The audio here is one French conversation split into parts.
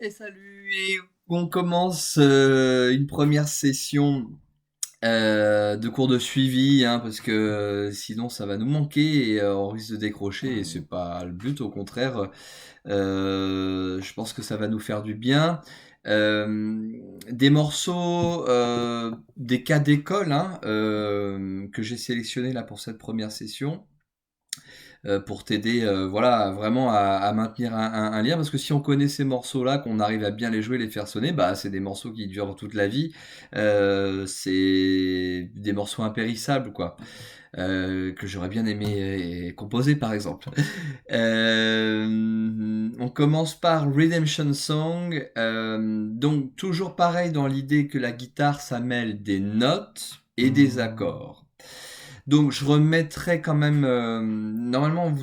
Et salut, et on commence une première session de cours de suivi, hein, parce que sinon ça va nous manquer et on risque de décrocher et c'est pas le but, au contraire, je pense que ça va nous faire du bien. Des morceaux, des cas d'école, hein, que j'ai sélectionnés là pour cette première session. Pour t'aider, voilà, vraiment à maintenir un lien. Parce que si on connaît ces morceaux-là, qu'on arrive à bien les jouer, les faire sonner, bah, c'est des morceaux qui durent toute la vie. C'est des morceaux impérissables, quoi, que j'aurais bien aimé composer, par exemple. On commence par Redemption Song. Donc toujours pareil dans l'idée que la guitare, ça mêle des notes et des accords. Donc je remettrai quand même. Normalement,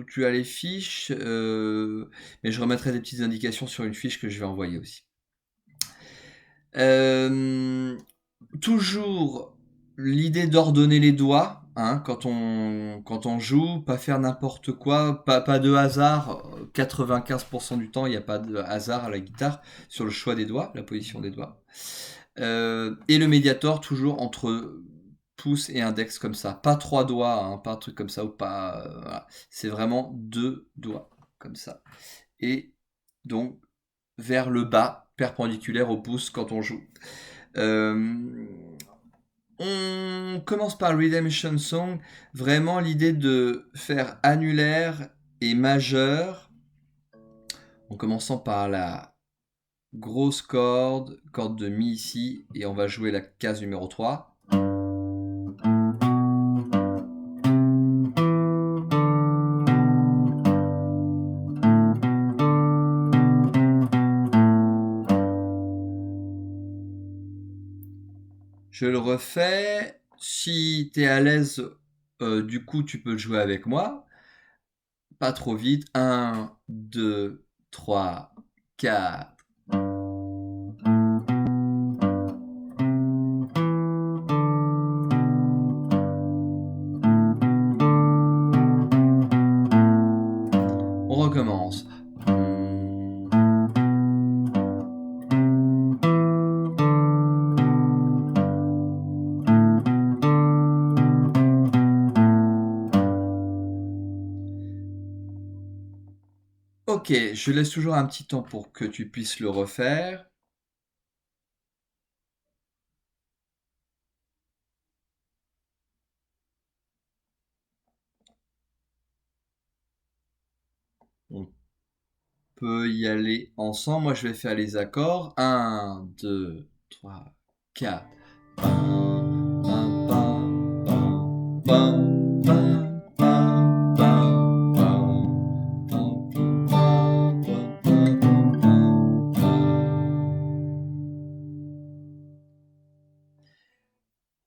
tu as les fiches, mais je remettrai des petites indications sur une fiche que je vais envoyer aussi. Euh, Toujours l'idée d'ordonner les doigts, hein, quand on joue, pas faire n'importe quoi, pas de hasard. 95% du temps, il n'y a pas de hasard à la guitare sur le choix des doigts, la position des doigts. Et le médiator toujours entre pouce et index comme ça, pas trois doigts, hein, pas un truc comme ça ou pas. Voilà. C'est vraiment deux doigts comme ça. Et donc vers le bas, perpendiculaire au pouce quand on joue. Euh, on commence par Redemption Song, vraiment l'idée de faire annulaire et majeur, en commençant par la grosse corde de Mi ici, et on va jouer la case numéro 3. Je le refais. Si tu es à l'aise, du coup, tu peux le jouer avec moi. Pas trop vite. 1, 2, 3, 4. On recommence. Ok, je laisse toujours un petit temps pour que tu puisses le refaire. On peut y aller ensemble. Moi, je vais faire les accords. 1, 2, 3, 4.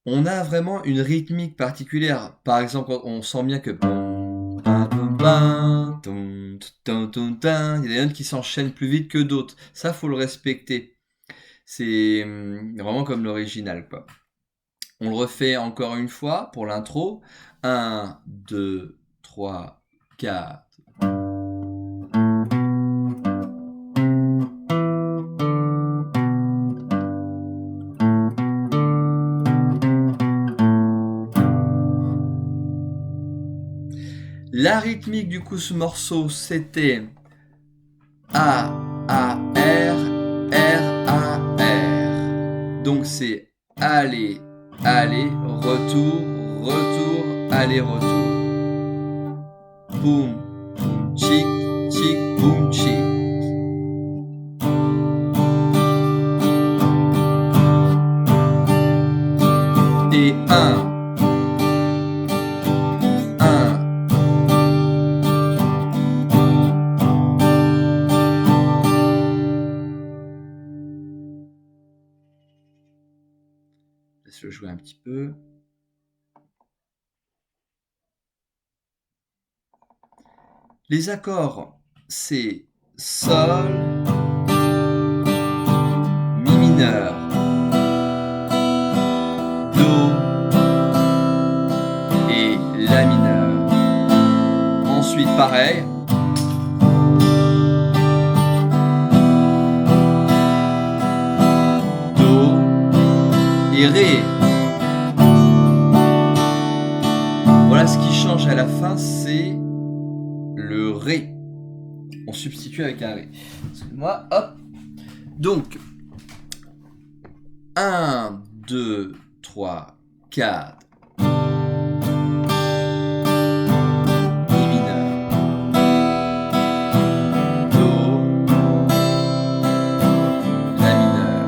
On a vraiment une rythmique particulière. Par exemple, on sent bien que il y a des notes qui s'enchaînent plus vite que d'autres. Ça, faut le respecter. C'est vraiment comme l'original, quoi. On le refait encore une fois pour l'intro. 1, 2, 3, 4. La rythmique du coup ce morceau c'était A, A, R, R, A, R. Donc c'est aller, aller, retour, retour, aller, retour. Boum, boum, chic, chic, boum, chic. Et 1, 1. Laisse-le jouer un petit peu. Les accords, c'est Sol, Mi mineur, Do et La mineur. Ensuite, pareil. et Ré. Voilà, ce qui change à la fin, c'est le Ré. On substitue avec un Ré. Excusez-moi, hop. Donc, 1, 2, 3, 4. Mi mineur. Do. La mineur.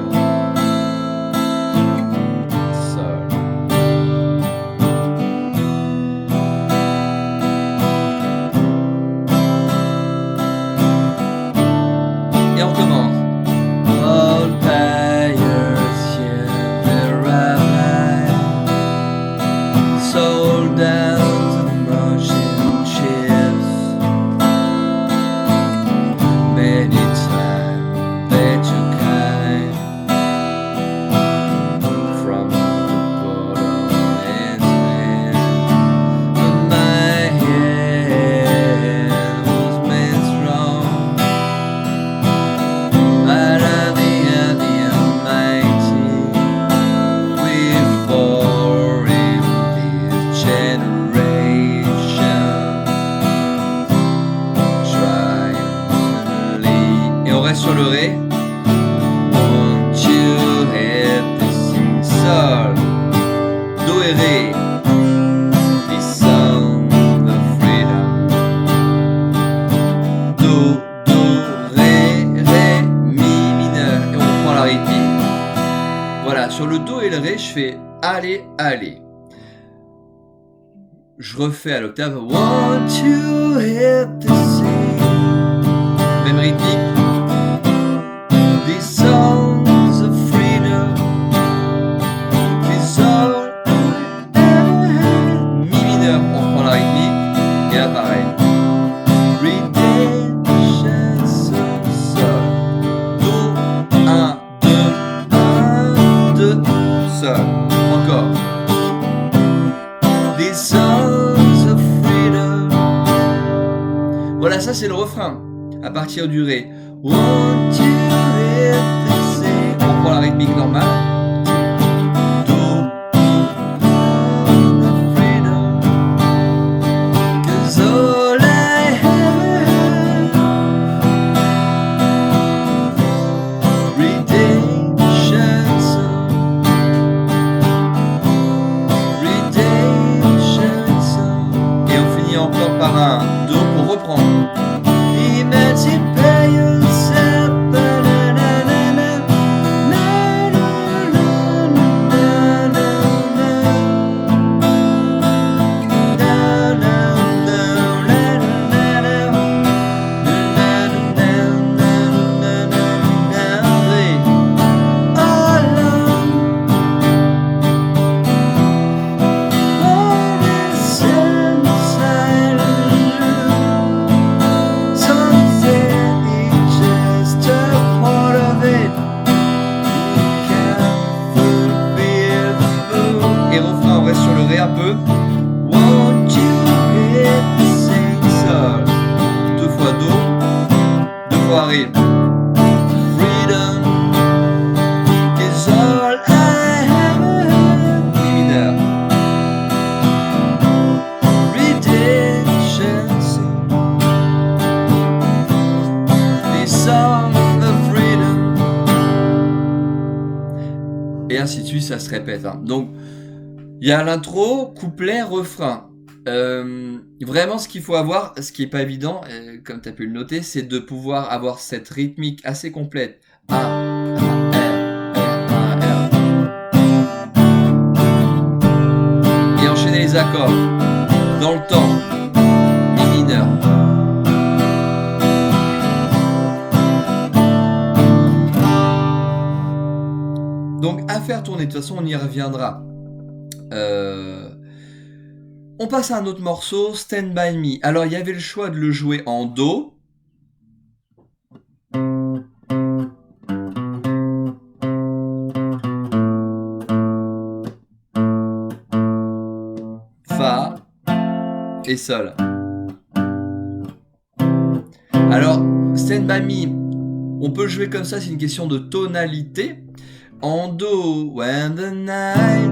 Sol. Et on recommence. All players hear the rabbi, sold down to motion chips. Many times they took kind from the bottom and hand, but my head was made strong. But at the end, the Almighty, we for in this generation, triumphantly. Et on reste sur le Ré. Won't you help me sing Sol, Do et Ré, the sound of freedom. Do, Do, Ré, Ré, Mi mineur. Et on reprend la rythmique. Voilà, sur le Do et le Ré, je fais Allez, allez. Je refais à l'octave. Want you help to sing. Même rythmique. These songs of freedom. These all I ever had. Mi mineur, on reprend la rythmique. Et là, pareil. Redemption, Sol. Do, 1, 2, 1, 2, Sol. Encore. These songs of freedom. Voilà, ça c'est le refrain. À partir du Ré. Won't you help me sing. On prend la rythmique normale. Do, the freedom. 'Cause all I ever had. Redemption song. Redemption song. Et on finit encore par un Do pour reprendre. Emancipate yourself. Ba-da-da-da-da. Na-na-na-na-na-na. Et refrain, on reste sur le Ré un peu. Won't you help me sing Sol. 2 fois Do, 2 fois Ré. Freedom is all I ever had. Mi mineur. Redemption song. This song of freedom. Et ainsi de suite, ça se répète. Hein. Donc, il y a l'intro, couplet, refrain. Vraiment, ce qu'il faut avoir, ce qui n'est pas évident, comme tu as pu le noter, c'est de pouvoir avoir cette rythmique assez complète. A, R, A, R. Et enchaîner les accords dans le temps. Mi mineur. Donc, à faire tourner, de toute façon, on y reviendra. On passe à un autre morceau, Stand By Me. Alors, il y avait le choix de le jouer en Do. Fa et Sol. Alors, Stand By Me, on peut le jouer comme ça, c'est une question de tonalité. en Do. When the night,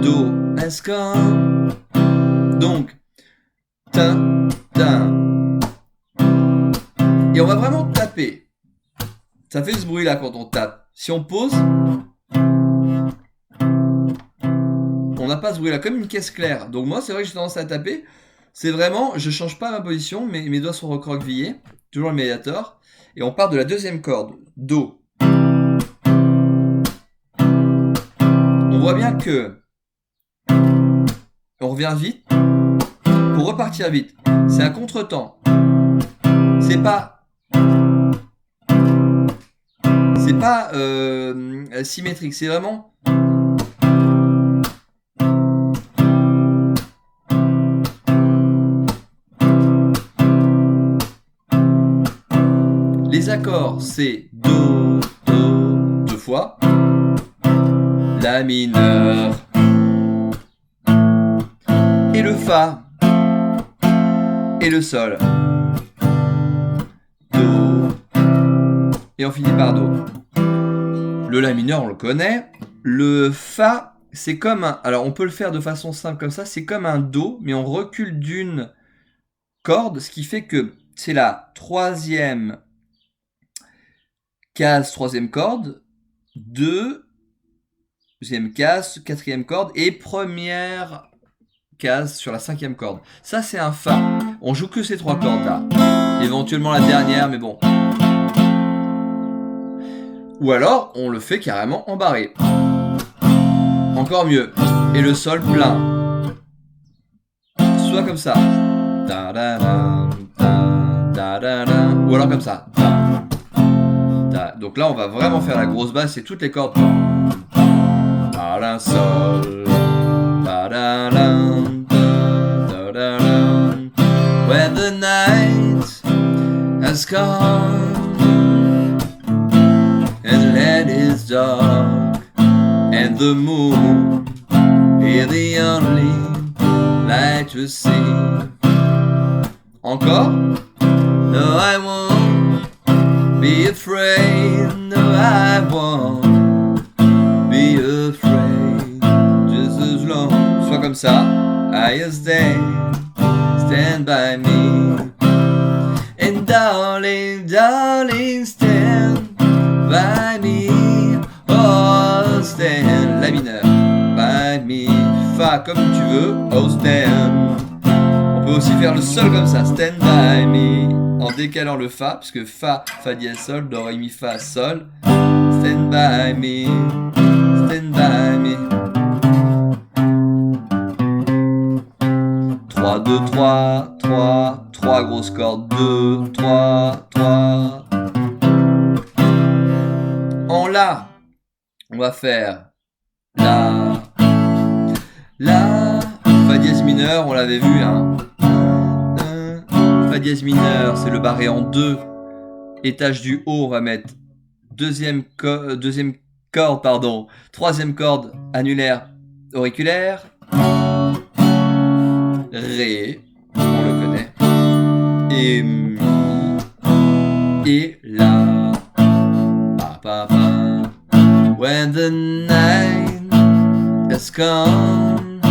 Do has come. Donc, tin, tin. Et on va vraiment taper. Ça fait ce bruit-là quand on tape. Si on pose, on n'a pas ce bruit-là, comme une caisse claire. Donc moi, c'est vrai que j'ai tendance à taper. C'est vraiment, je change pas ma position, mais mes doigts sont recroquevillés. Toujours le médiator. Et on part de la deuxième corde. Do. On voit bien que on revient vite pour repartir vite. C'est un contretemps. C'est pas symétrique. C'est vraiment les accords. C'est Do, Do, deux fois. La mineur. Et le Fa. Et le Sol. Do. Et on finit par Do. Le La mineur, on le connaît. Le Fa, c'est comme un... Alors, on peut le faire de façon simple comme ça. C'est comme un Do, mais on recule d'une corde, ce qui fait que c'est la troisième case, troisième corde, deuxième case, quatrième corde, et première case sur la cinquième corde. Ça, c'est un Fa. On joue que ces trois cordes-là. Éventuellement la dernière, mais bon. Ou alors, on le fait carrément en barré. Encore mieux. Et le Sol plein. Soit comme ça. Ou alors comme ça. Donc là, on va vraiment faire la grosse basse et toutes les cordes. Sol. When the night has come and the land is dark and the moon is the only light to see. Encore? No, I won't be afraid. No, I won't be afraid. Just as long. Soit comme ça. I stand by me. And darling, darling, stand by me. Oh, stand. La mineur. By me. Fa comme tu veux. Oh, stand. On peut aussi faire le Sol comme ça. Stand by me. En décalant le Fa, puisque Fa, Fa dièse Sol, Do, Ré, Mi, Fa, Sol. Stand by me. Stand by me. 3, 2, 3, 3, 3 grosses cordes, 2, 3, 3. En La, on va faire La, La, Fa dièse mineur, on l'avait vu, hein. Fa dièse mineur, c'est le barré en 2. Étage du haut, on va mettre deuxième corde, pardon, troisième corde annulaire auriculaire. Ré, on le connaît, et Mi, et La, pa, pa, pa. When the night has come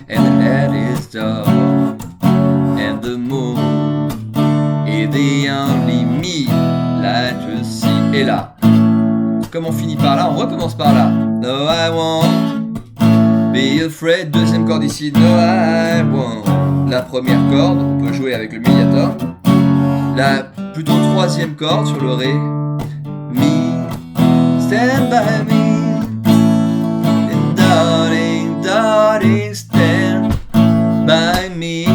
and the night is dark and the moon is the only me light to see. Et là, comme on finit par là, on recommence par là. No, I won't be afraid, deuxième corde ici, no I won't. La première corde, on peut jouer avec le médiator. La plutôt troisième corde sur le Ré, Mi, stand by me. And darling, darling, stand by me.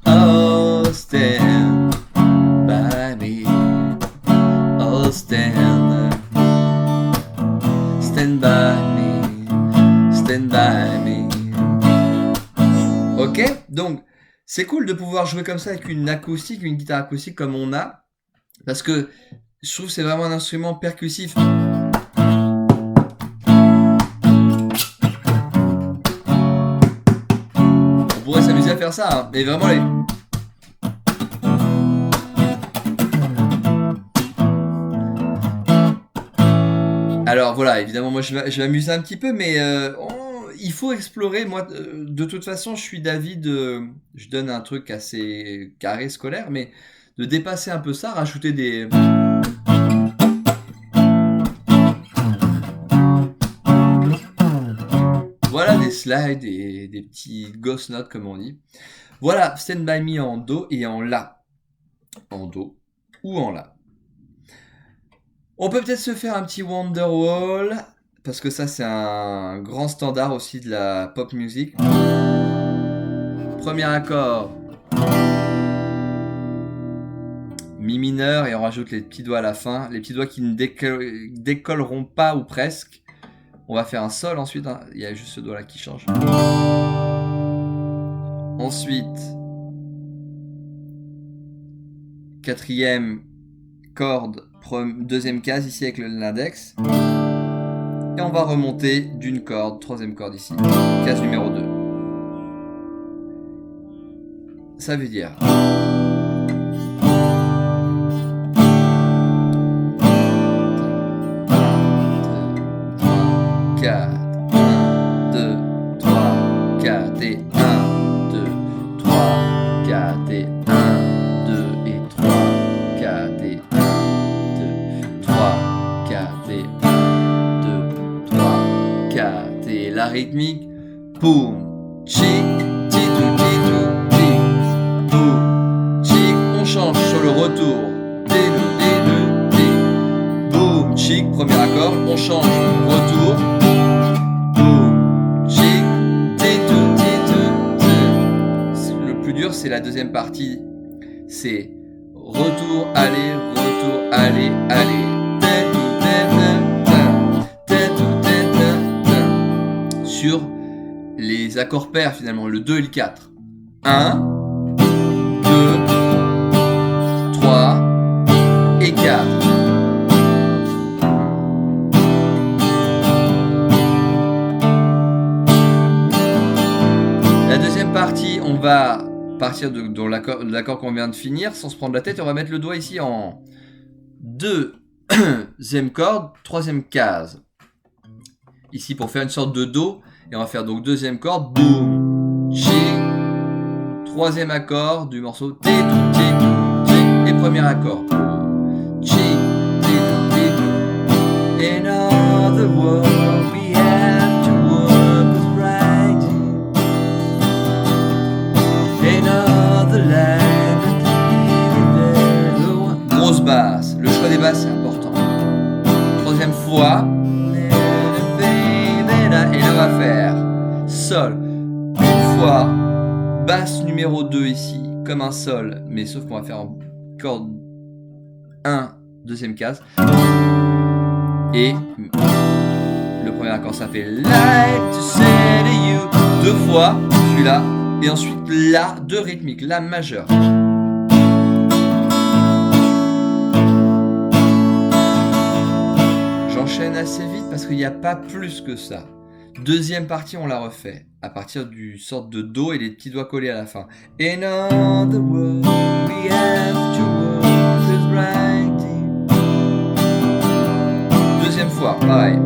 Oh, stand by me. Oh, stand by me. Stand by me. Ok, donc c'est cool de pouvoir jouer comme ça avec une acoustique, une guitare acoustique comme on a, parce que je trouve que c'est vraiment un instrument percussif. On pourrait s'amuser à faire ça, hein, mais vraiment les... Alors voilà, évidemment, moi je vais m'amuser un petit peu, mais il faut explorer. Moi, de toute façon, je suis d'avis je donne un truc assez carré scolaire, mais de dépasser un peu ça, rajouter voilà, des slides et des petits ghost notes comme on dit. Voilà, Stand By Me en Do et en La. En Do ou en La. On peut peut-être se faire un petit Wonderwall, parce que ça c'est un grand standard aussi de la pop music. Premier accord, Mi mineur, et on rajoute les petits doigts à la fin, les petits doigts qui ne décolleront pas ou presque. On va faire un Sol ensuite, hein. Il y a juste ce doigt là qui change. Ensuite, quatrième corde, deuxième case ici avec l'index. Et on va remonter d'une corde, troisième corde ici, case numéro 2. Ça veut dire 4, 1, 2, 3, 4 et 1, 2, 3, 4 et 1, 2 et 3, 4 et 1, 2, 3, 4 et 1, 2, 3, 4 et la rythmique. Boum, chic, titou, titou, tic, boum, chic, on change sur le retour. Dédou, dédou, tic, boum, chic, premier accord, on change, retour. C'est la deuxième partie, c'est retour, aller, aller. Sur les accords pairs finalement, le 2 et le 4. 1, 2, 3 et 4. La deuxième partie, on va partir de l'accord qu'on vient de finir sans se prendre la tête. On va mettre le doigt ici en deuxième corde, troisième case. Ici pour faire une sorte de Do. Et on va faire donc deuxième corde, boum, chi, troisième accord du morceau, titou, titou, et premier accord, boum, chi, titou, titou. In other words, we have to work with writing. In other land, grosse basse. Le choix des basses c'est important. Troisième fois. Et là on va faire Sol une fois, basse numéro 2 ici, comme un Sol, mais sauf qu'on va faire en corde 1, deuxième case. Et le premier accord ça fait Like to say to you, deux fois, celui-là, et ensuite La, deux rythmiques, La majeure. J'enchaîne assez vite parce qu'il n'y a pas plus que ça. Deuxième partie, on la refait à partir du sorte de Do et les petits doigts collés à la fin. In other words, we have to work with writing. Deuxième fois, pareil.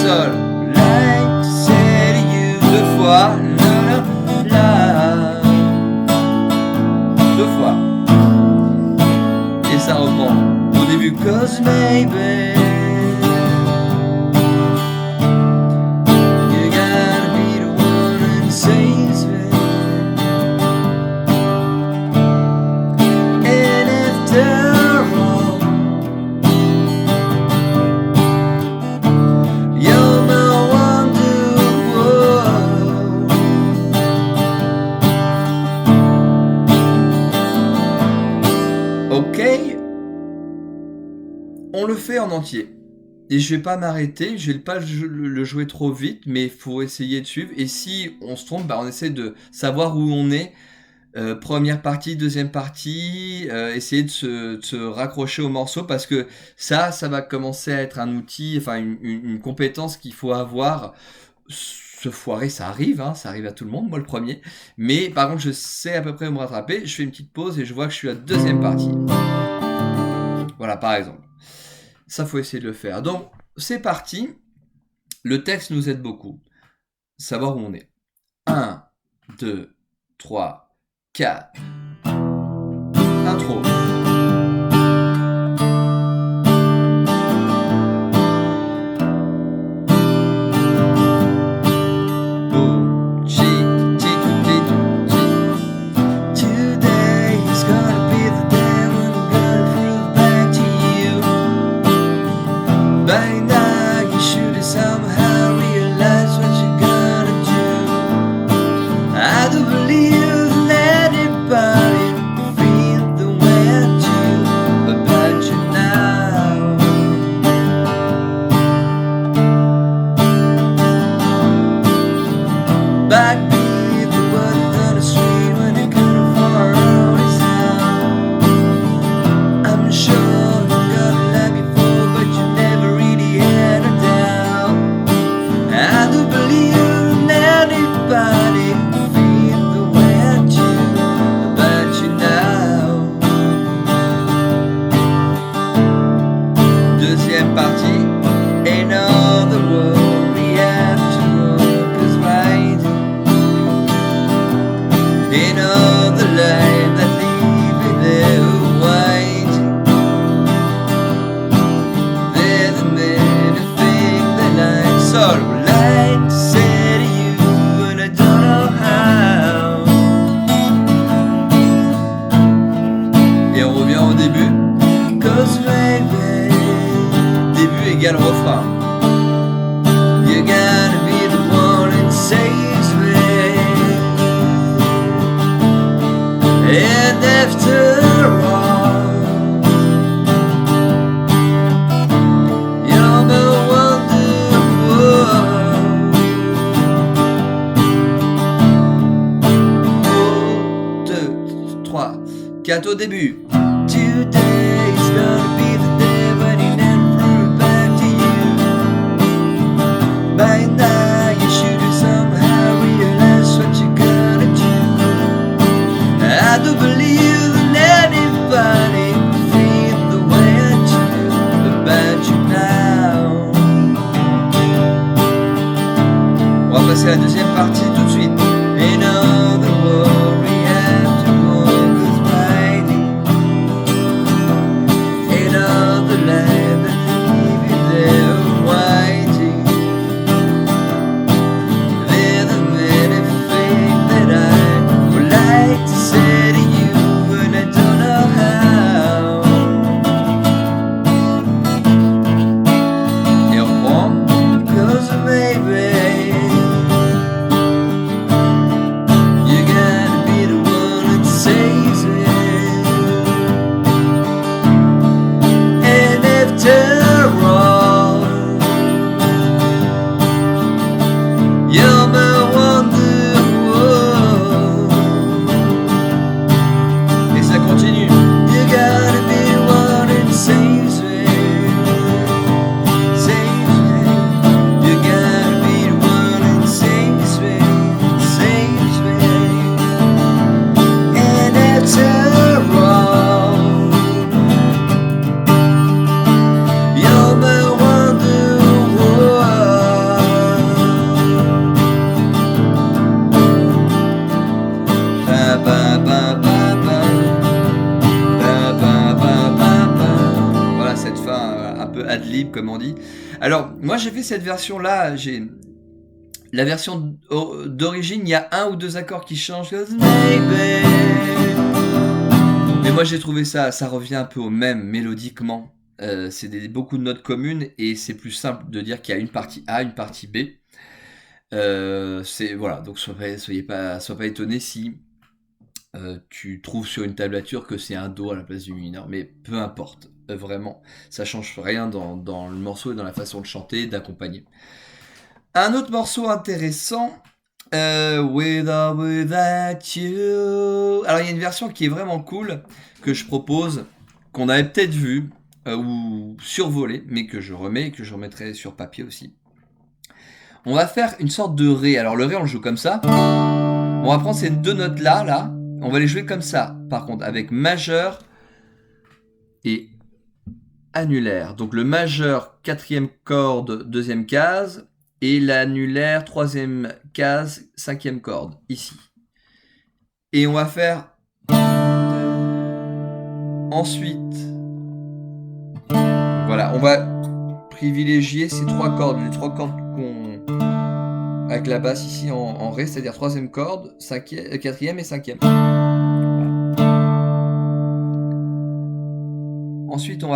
Sol, like to say to you, deux fois. Deux fois. Et ça reprend au début. Cause maybe you gotta be the one that saves me. And after all, you're my ok, on le fait en entier. Et je vais pas m'arrêter, je vais pas le jouer trop vite, mais il faut essayer de suivre. Et si on se trompe, on essaie de savoir où on est. Première partie, deuxième partie, essayer de se raccrocher au morceau parce que ça va commencer à être un outil, enfin une compétence qu'il faut avoir se foirer, ça arrive à tout le monde, moi le premier. Mais par contre, je sais à peu près où me rattraper. Je fais une petite pause et je vois que je suis à la deuxième partie. Voilà, par exemple. Ça, faut essayer de le faire. Donc, c'est parti. Le texte nous aide beaucoup. Savoir où on est. 1, 2, 3, 4. Intro. Égale refrain. You gotta be the one that saves me. And after all, you're the wonderful. 1, 2, 3, 4 au début. Today's gonna be the day when you never prove back to you. By now you should have somehow realized what you're gonna do. I don't believe in anybody feel the way I do about you now. On va passer à la deuxième partie tout de suite. In all the world we have to walk is mighty. In all the land that leave you there waiting. There are many things that I would like to say to you, and I don't know how. Et on reprend. 'Cause maybe you gotta be the one that saves me. And after all, you're my wonderful. Et ça continue. You gotta be the one that saves me. Saves me. You gotta be the one that saves me. Saves me. And after all, you're my wonderful. Ba ba ba ba ba. Ba ba ba ba ba. Voilà cette fin un peu ad-lib comme on dit. Alors moi j'ai fait cette version là, j'ai la version d'origine, il y a un ou deux accords qui changent. 'Cause maybe. Mais moi j'ai trouvé ça revient un peu au même mélodiquement. C'est beaucoup de notes communes et c'est plus simple de dire qu'il y a une partie A, une partie B. Voilà, donc sois pas étonné si tu trouves sur une tablature que c'est un Do à la place du mineur, mais peu importe, vraiment, ça change rien dans le morceau et dans la façon de chanter, d'accompagner. Un autre morceau intéressant, With or Without You. Alors il y a une version qui est vraiment cool que je propose, qu'on avait peut-être vu ou survolé, mais que je remets et que je remettrai sur papier aussi. On va faire une sorte de Ré. Alors le Ré, on le joue comme ça. On va prendre ces deux notes-là, là. On va les jouer comme ça, par contre, avec majeur et annulaire. Donc le majeur, quatrième corde, deuxième case, et l'annulaire, troisième case, cinquième corde, ici. Et on va faire ensuite. Voilà, on va privilégier ces trois cordes, les trois cordes qu'on avec la basse ici en Ré, c'est-à-dire troisième corde, quatrième et cinquième. Ensuite, on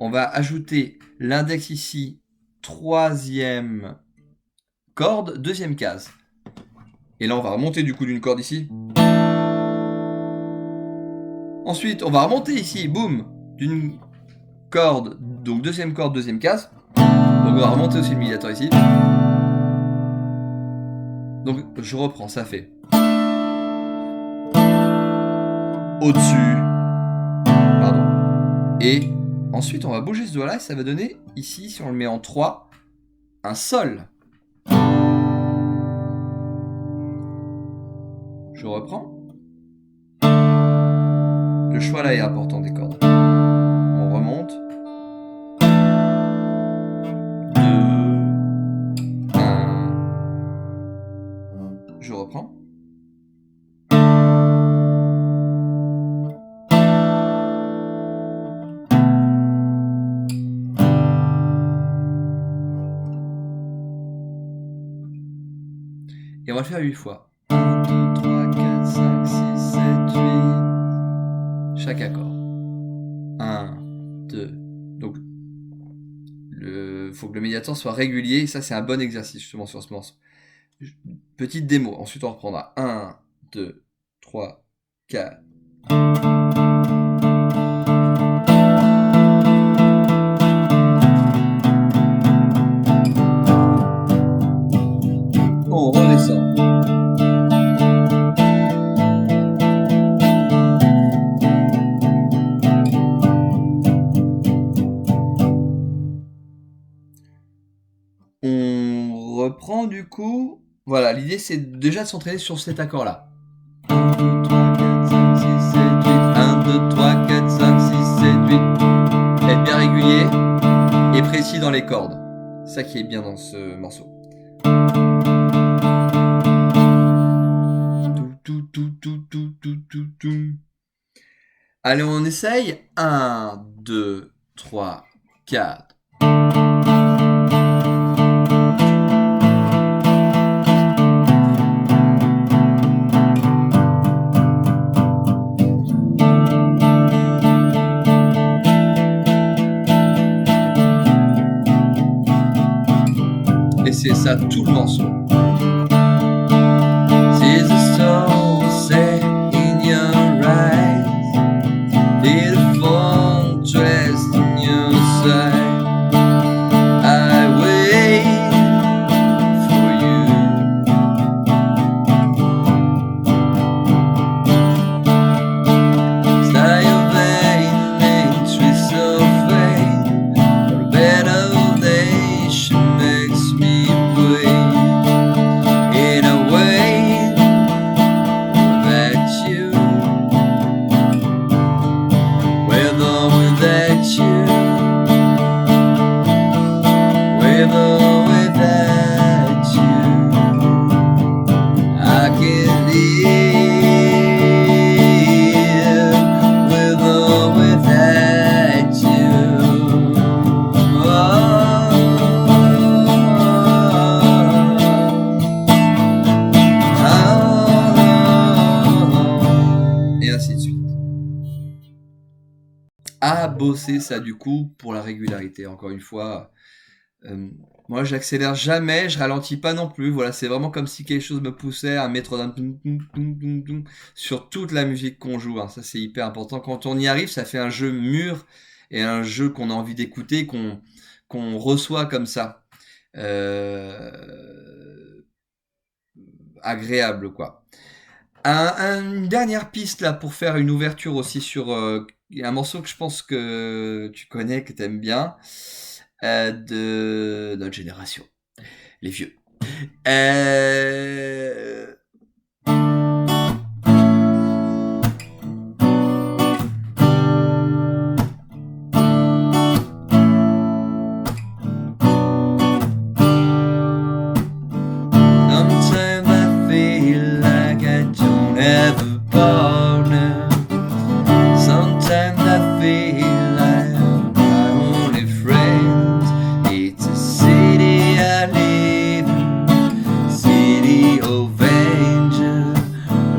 va ajouter l'index ici, troisième corde, deuxième case. Et là, on va remonter du coup d'une corde ici. Ensuite, on va remonter ici, boum, d'une corde, donc deuxième corde, deuxième case. Donc on va remonter aussi le médiateur ici. Donc je reprends, ça fait au-dessus, pardon. Et ensuite, on va bouger ce doigt-là et ça va donner ici, si on le met en 3, un sol. Je reprends. Le choix là est important des cordes. On remonte. 2, 1. Je reprends. Et on va le faire 8 fois. 1, 2, 3, 4, 5, 6, 7, 8. Chaque accord. 1, 2. Donc, faut que le médiator soit régulier. Et ça, c'est un bon exercice justement sur ce morceau. Petite démo. Ensuite, on reprendra. 1, 2, 3, 4. On redescend. On reprend du coup. Voilà, l'idée c'est déjà de s'entraîner sur cet accord-là. 1, 2, 3, 4, 5, 6, 7, 8. 1, 2, 3, 4, 5, 6, 7, 8. Être bien régulier et précis dans les cordes. C'est ça qui est bien dans ce morceau. Allez, on essaye. 1, 2, 3, 4. Et c'est ça tout le morceau. See the soul set in your eyes, beautiful dressed in your side. I wait for you. Style your vein makes me so vain. For a better day, she makes me wait. In a way that you, with or without you, with or without you, I can live with or without you. Et ainsi de suite. À bosser ça du coup pour la régularité. Encore une fois, moi j'accélère jamais, je ralentis pas non plus. Voilà, c'est vraiment comme si quelque chose me poussait à mettre d'un sur toute la musique qu'on joue. Hein. Ça c'est hyper important. Quand on y arrive, ça fait un jeu mûr et un jeu qu'on a envie d'écouter, qu'on reçoit comme ça. Agréable quoi. Une dernière piste là pour faire une ouverture aussi sur un morceau que je pense que tu connais, que tu aimes bien, de notre génération. Les vieux. Sometimes I feel like I don't have a partner. Sometimes I feel like I'm my only friend. It's a city I live in, city of angels.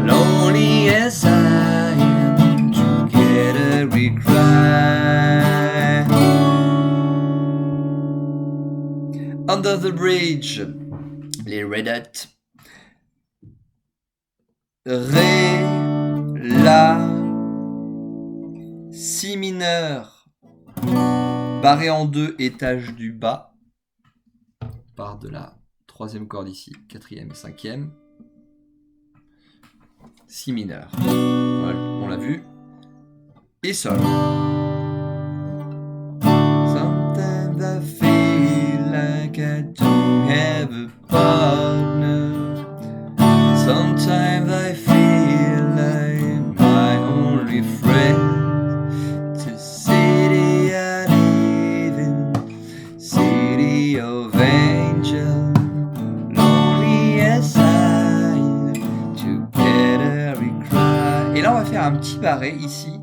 Lonely as I am, together we cry. Under the Bridge, les Red Hot. Ré, La, Si mineur, barré en deux, étage du bas. On part de la troisième corde ici, quatrième et cinquième. Si mineur. Voilà, on l'a vu. Et Sol. Sometimes I feel like I don't have a partner. Sometimes I feel like my only friend. It's a city I live in, city of angels. Lonely as I am, together we cry. Et là, on va faire un petit barré ici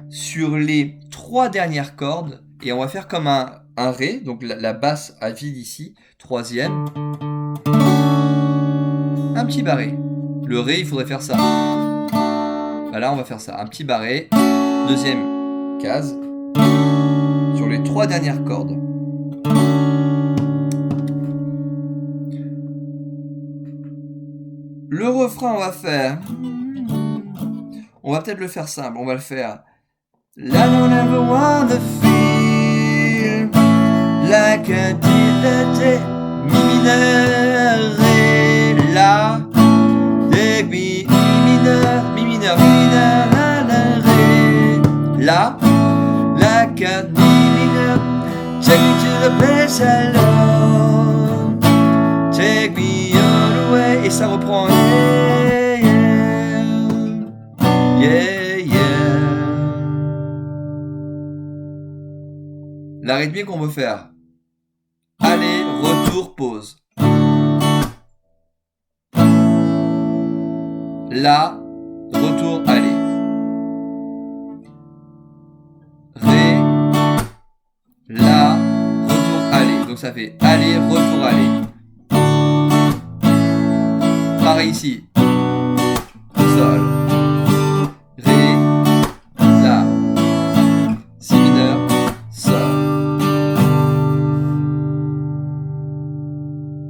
sur les 3 dernières cordes. Et on va faire comme un Ré, donc la basse à vide ici, troisième. Un petit barré. Le Ré, il faudrait faire ça. Là, on va faire ça. Un petit barré. Deuxième case. Sur les 3 dernières cordes. Le refrain, on va faire... On va peut-être le faire simple. On va le faire... I don't ever wanna feel like I did that day. Mi mineur, Ré, La. Take me, Mi mineur, Mi mineur, Mi mineur, La, La, Ré, La. Like a Mi mineur. Take me to the place I love. Take me all the way. Et ça reprend. Yeah, yeah. Yeah, yeah. La rythmique qu'on veut faire. Aller, retour, pause. La, retour, aller. Ré, La, retour, aller. Donc ça fait aller, retour, aller. Pareil ici. Sol. Ré, La. Si mineur, Sol.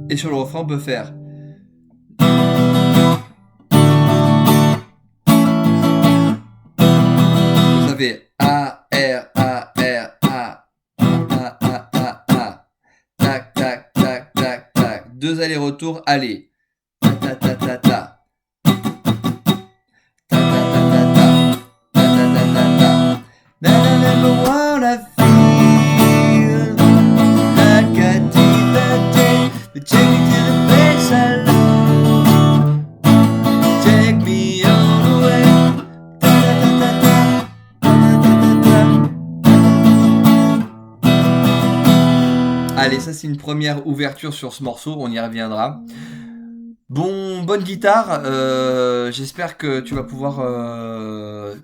Et sur le refrain, on peut faire. Ça fait A, R, A, R, A, A, A, A, A. Tac, tac, tac, tac, tac. 2 allers-retours, allez. Ta, ta, ta, ta, ta. Ta, ta, ta, ta, ta. Ta, ta, ta, ta, ta. I never wanna feel like I did that day. But take me to the place I love. Take me all the way. Ta, ta, ta, ta, ta. Allez, ça c'est une première ouverture sur ce morceau, on y reviendra. Bon, bonne guitare, j'espère que tu vas pouvoir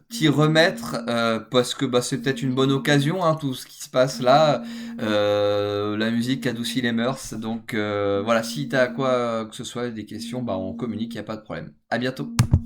t'y remettre, parce que c'est peut-être une bonne occasion, hein, tout ce qui se passe là. La musique adoucit les mœurs, donc voilà, si t'as quoi que ce soit, des questions, on communique, y a pas de problème. À bientôt.